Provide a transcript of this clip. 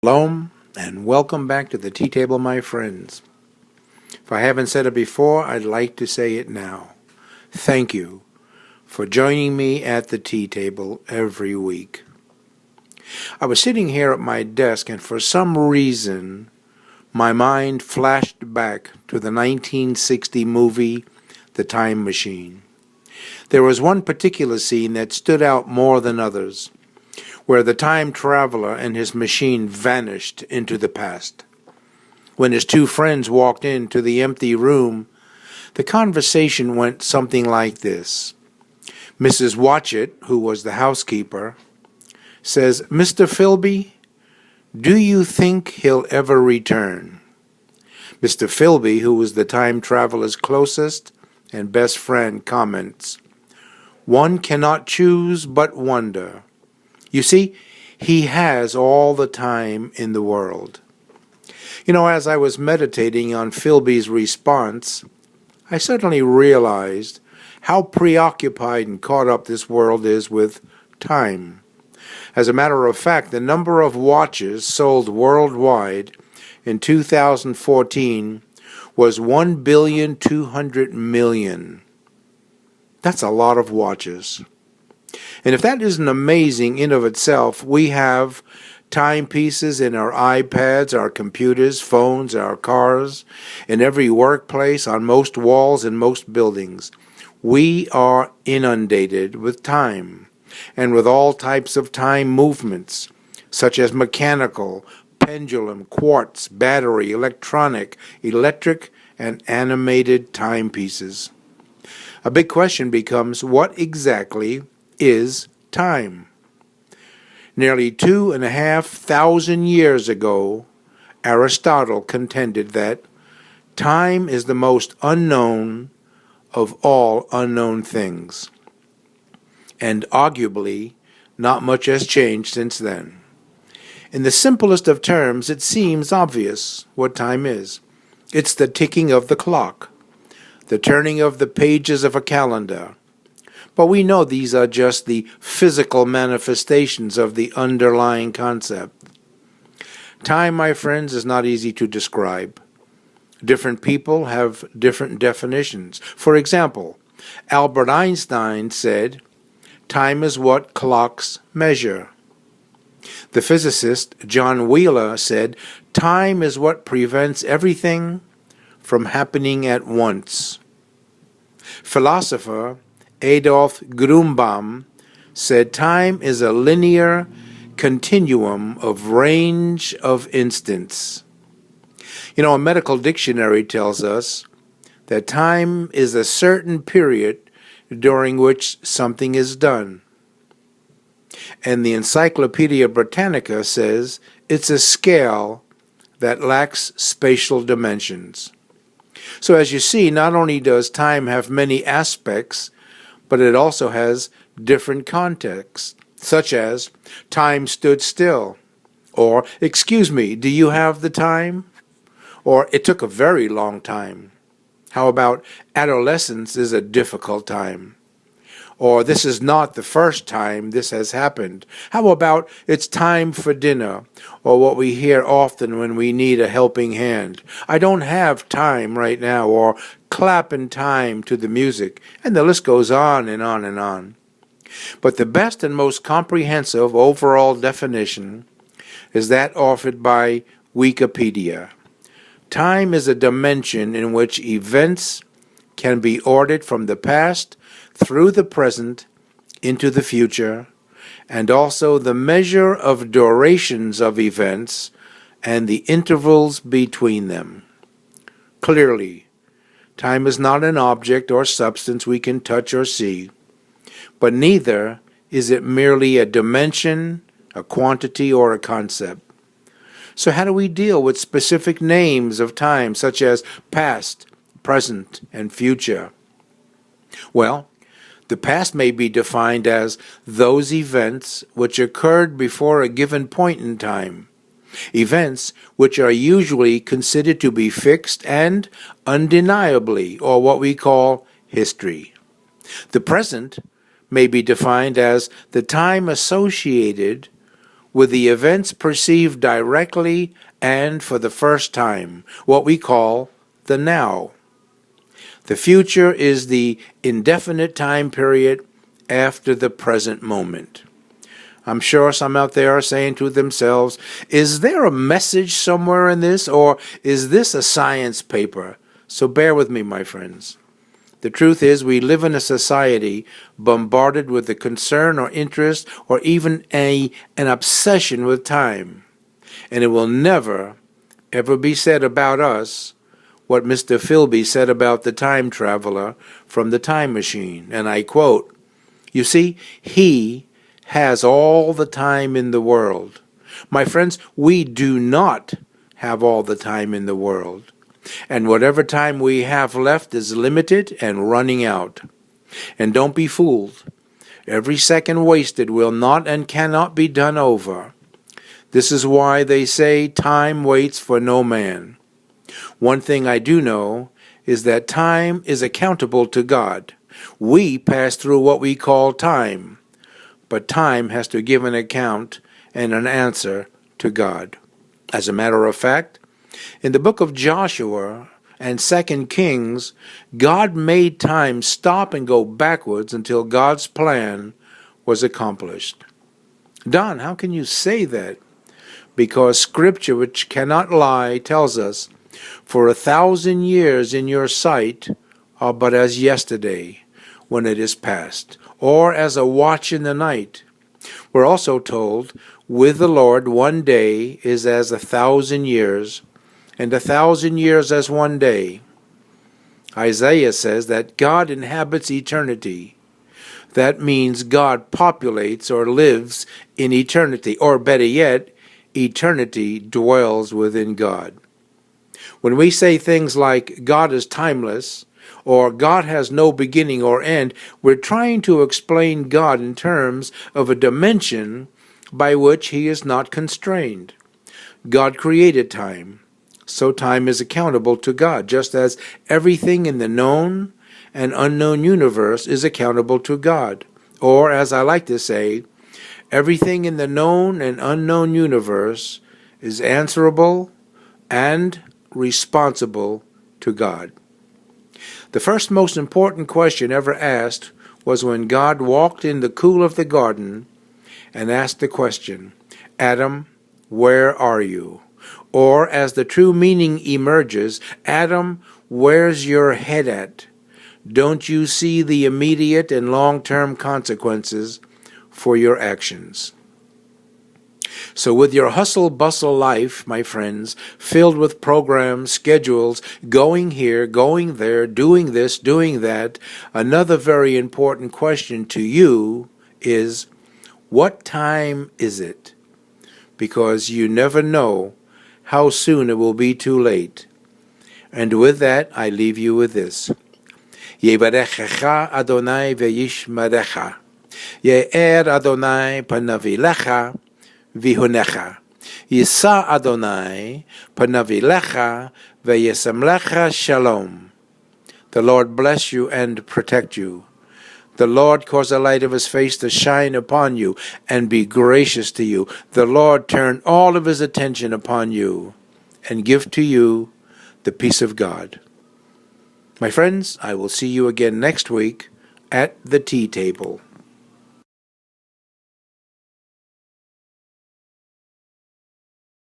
Shalom, and welcome back to the tea table, my friends. If I haven't said it before, I'd like to say it now. Thank you for joining me at the tea table every week. I was sitting here at my desk, and for some reason, my mind flashed back to the 1960 movie, The Time Machine. There was one particular scene that stood out more than others, where the time traveler and his machine vanished into the past. When his two friends walked into the empty room, the conversation went something like this. Mrs. Watchett, who was the housekeeper, says, "Mr. Filby, do you think he'll ever return?" Mr. Filby, who was the time traveler's closest and best friend, comments, "One cannot choose but wonder. You see, he has all the time in the world." As I was meditating on Filby's response, I suddenly realized how preoccupied and caught up this world is with time. As a matter of fact, the number of watches sold worldwide in 2014 was 1,200,000,000. That's a lot of watches. And if that isn't amazing in of itself, we have timepieces in our iPads, our computers, phones, our cars, in every workplace, on most walls, in most buildings. We are inundated with time, and with all types of time movements, such as mechanical, pendulum, quartz, battery, electronic, electric, and animated timepieces. A big question becomes, what exactly is time? Nearly 2,500 years ago, Aristotle contended that time is the most unknown of all unknown things. And arguably, not much has changed since then. In the simplest of terms, it seems obvious what time is. It's the ticking of the clock, the turning of the pages of a calendar. But we know these are just the physical manifestations of the underlying concept. Time, my friends, is not easy to describe. Different people have different definitions. For example, Albert Einstein said, "Time is what clocks measure." The physicist John Wheeler said, "Time is what prevents everything from happening at once." Philosopher Adolf Grünbaum said, "Time is a linear continuum of range of instants." A medical dictionary tells us that time is a certain period during which something is done. And the Encyclopedia Britannica says it's a scale that lacks spatial dimensions. So as you see, not only does time have many aspects, but it also has different contexts, such as time stood still, or "Excuse me, do you have the time?" or "It took a very long time." How about "Adolescence is a difficult time," or "This is not the first time this has happened"? How about "It's time for dinner," or what we hear often when we need a helping hand, "I don't have time right now," or "Clap in time to the music," and the list goes on and on and on. But the best and most comprehensive overall definition is that offered by Wikipedia. Time is a dimension in which events can be ordered from the past through the present into the future, and also the measure of durations of events and the intervals between them. Clearly, time is not an object or substance we can touch or see, but neither is it merely a dimension, a quantity, or a concept. So how do we deal with specific names of time, such as past, present, and future? Well, the past may be defined as those events which occurred before a given point in time, events which are usually considered to be fixed and undeniably, or what we call history. The present may be defined as the time associated with the events perceived directly and for the first time, what we call the now. The future is the indefinite time period after the present moment. I'm sure some out there are saying to themselves, is there a message somewhere in this, or is this a science paper? So bear with me, my friends. The truth is, we live in a society bombarded with the concern or interest or even an obsession with time. And it will never, ever be said about us what Mr. Filby said about the time traveler from the time machine. And I quote, "You see, he has all the time in the world." My friends, we do not have all the time in the world. And whatever time we have left is limited and running out. And don't be fooled. Every second wasted will not and cannot be done over. This is why they say time waits for no man. One thing I do know is that time is accountable to God. We pass through what we call time, but time has to give an account and an answer to God. As a matter of fact, in the book of Joshua and 2 Kings, God made time stop and go backwards until God's plan was accomplished. Don, how can you say that? Because Scripture, which cannot lie, tells us, "For 1,000 years in your sight are but as yesterday, when it is past, or as a watch in the night." We're also told, with the Lord 1 day is as 1,000 years, and 1,000 years as 1 day. Isaiah says that God inhabits eternity. That means God populates or lives in eternity, or better yet, eternity dwells within God. When we say things like God is timeless, or God has no beginning or end, we're trying to explain God in terms of a dimension by which he is not constrained. God created time, so time is accountable to God, just as everything in the known and unknown universe is accountable to God. Or, as I like to say, everything in the known and unknown universe is answerable and responsible to God. The first most important question ever asked was when God walked in the cool of the garden and asked the question, "Adam, where are you?" Or, as the true meaning emerges, "Adam, where's your head at? Don't you see the immediate and long-term consequences for your actions?" So with your hustle-bustle life, my friends, filled with programs, schedules, going here, going there, doing this, doing that, another very important question to you is, what time is it? Because you never know how soon it will be too late. And with that, I leave you with this. Yevarechecha Adonai ve'yishmerecha. Ye'er Adonai panavilecha vihunecha. Yisa Adonai panavilecha ve'yesamlecha shalom. The Lord bless you and protect you. The Lord cause the light of his face to shine upon you and be gracious to you. The Lord turn all of his attention upon you and give to you the peace of God. My friends, I will see you again next week at the tea table.